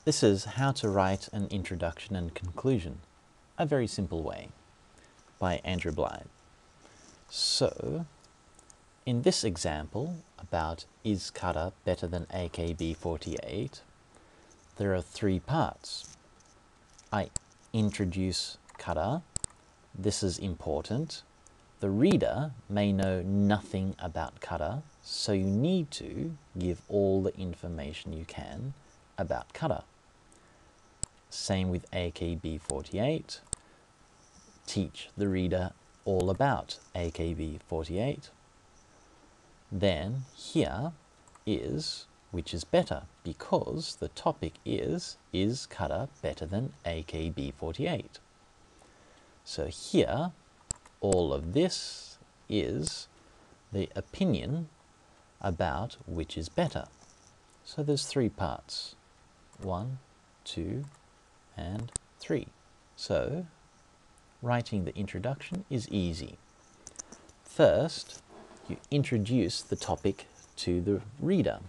This is how to write an introduction and conclusion, a very simple way, by Andrew Blythe. So, in this example about is kata better than AKB48, there are three parts. I introduce kata. This is important. The reader may know nothing about kata, so you need to give all the information you can about kata. Same with AKB48. Teach the reader all about AKB48. Then here is which is better, because the topic is kata better than AKB48? So here, all of this is the opinion about which is better. So there's three parts. 1, 2, and 3. So writing the introduction is easy. First, you introduce the topic to the reader.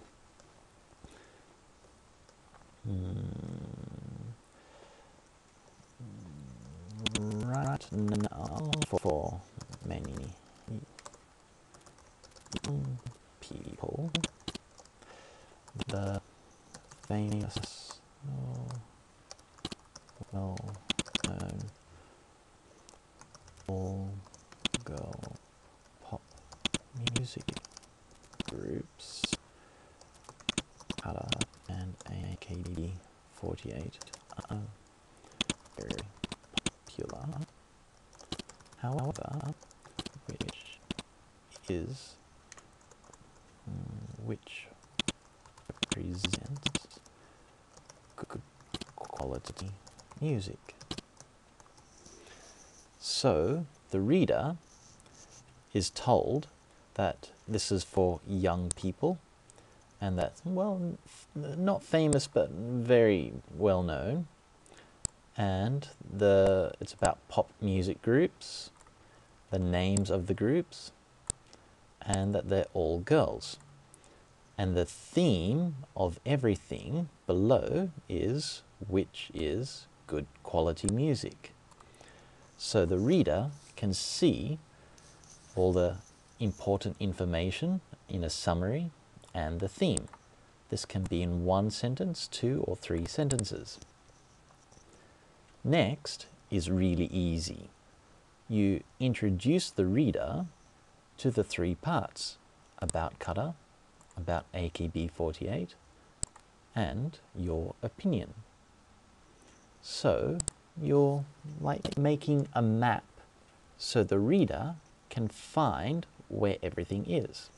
Right now, for many young people, the famous, well-known all-girl pop music groups, kata and AKB48, are very popular. However, which represents good quality music. So the reader is told that this is for young people, and that's, well, not famous but very well known, and it's about pop music groups, the names of the groups, and that they're all girls. And the theme of everything below is which is good quality music. So the reader can see all the important information in a summary and the theme. This can be in 1 sentence, 2 or 3 sentences. Next is really easy. You introduce the reader to the 3 parts: about kata, about AKB48, and your opinion. So you're like making a map so the reader can find where everything is.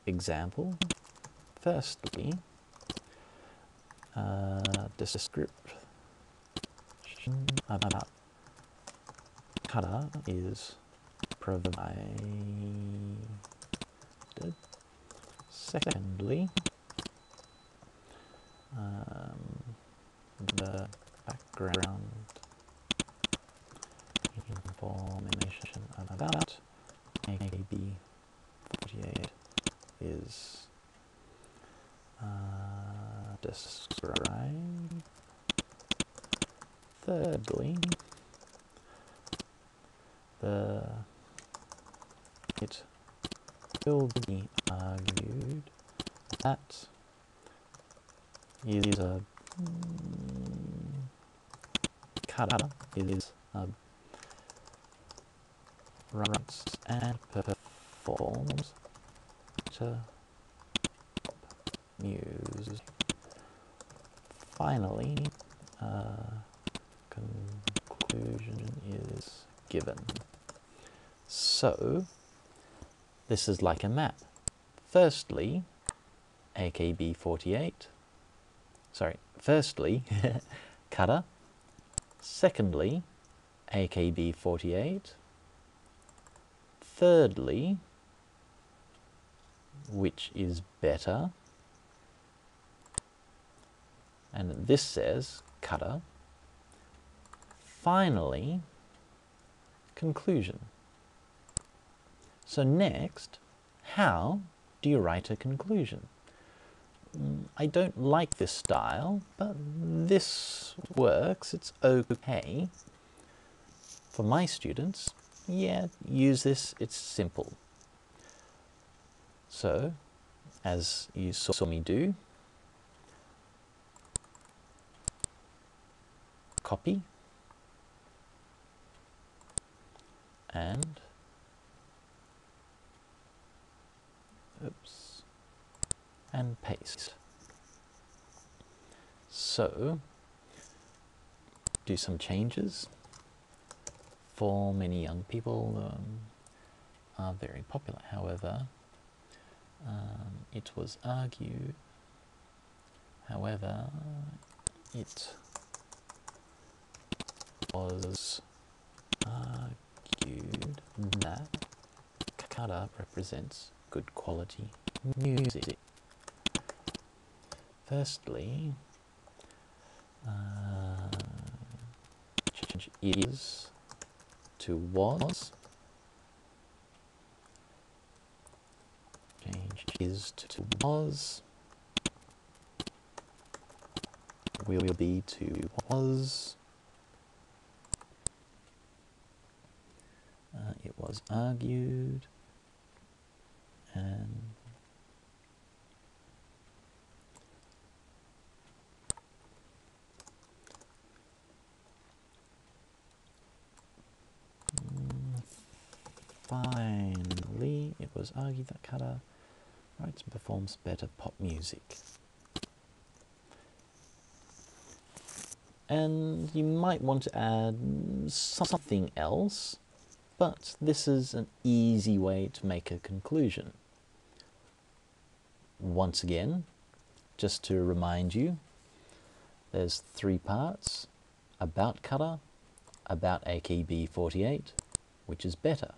Example, firstly, description about kata is provided. Secondly, the background information about AKB48 is described. Thirdly, it will be argued that is a kata is writes and performs to music. Finally, conclusion is given. So this is like a map. Firstly, firstly, kata. Secondly, AKB48. Thirdly, which is better. And this says kata. Finally, conclusion. So next, how do you write a conclusion? I don't like this style, but this works, it's okay. For my students, yeah, use this, it's simple. So, as you saw me do, copy and and paste. So, do some changes. For many young people are very popular. However, it was argued that kata represents good quality music. Firstly, change is to was. Change is to was. Will be to was. It was argued, and finally it was argued that kata writes and performs better pop music. And you might want to add something else, but this is an easy way to make a conclusion. Once again, just to remind you, there's 3 parts: about kata, about AKB48, which is better.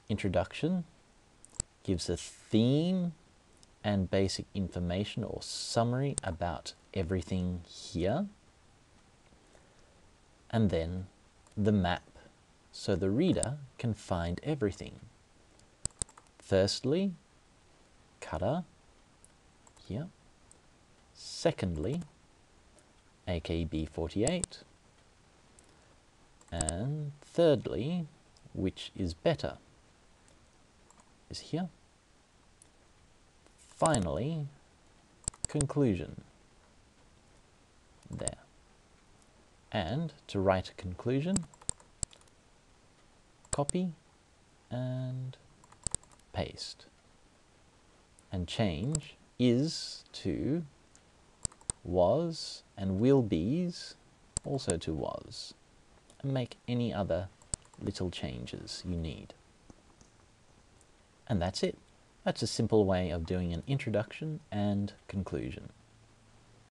Introduction gives a theme and basic information or summary about everything here. And then the map, so the reader can find everything. Firstly, kata here. Secondly, AKB48. And thirdly, which is better, is here. Finally, conclusion, there. And to write a conclusion, copy and paste. And change is to was, and will be's also to was. And make any other little changes you need. And that's it. That's a simple way of doing an introduction and conclusion.